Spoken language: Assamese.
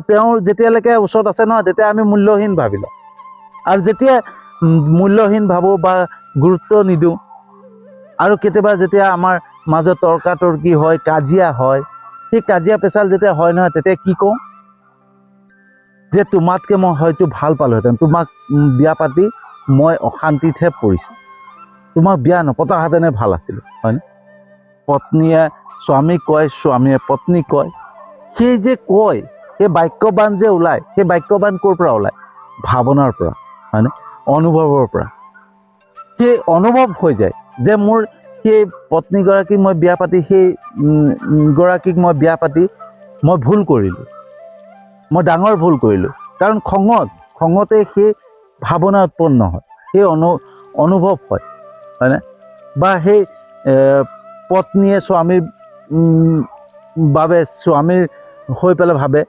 তেওঁৰ যেতিয়ালৈকে ওচৰত আছে নহয় তেতিয়া আমি মূল্যহীন ভাবি লওঁ আৰু যেতিয়া মূল্যহীন ভাবোঁ বা গুৰুত্ব নিদিওঁ আৰু কেতিয়াবা যেতিয়া আমাৰ মাজত তৰ্কাতৰ্কি হয় কাজিয়া হয় সেই কাজিয়া পেচাল যেতিয়া হয় নহয় তেতিয়া কি কওঁ যে তোমাতকৈ মই হয়তো ভাল পালোহেঁতেন তোমাক বিয়া পাতি মই অশান্তিতহে পৰিছোঁ তোমাক বিয়া নপতাহেঁতেনে ভাল আছিলোঁ হয়নে পত্নীয়ে স্বামীক কয় স্বামীয়ে পত্নীক কয় সেই যে কয় সেই বাক্যবান যে ওলায় সেই বাক্যবান ক'ৰ পৰা ওলায় ভাৱনাৰ পৰা হয়নে অনুভৱৰ পৰা সেই অনুভৱ হৈ যায় যে মোৰ সেই পত্নীগৰাকীক মই বিয়া পাতি সেই গৰাকীক মই বিয়া পাতি মই ভুল কৰিলোঁ মই ডাঙৰ ভুল কৰিলোঁ কাৰণ খঙতে সেই ভাৱনা উৎপন্ন হয় সেই অনুভৱ হয় হয়নে বা সেই পত্নীয়ে স্বামীৰ বাবে স্বামীৰ হৈ পেলাই ভাবে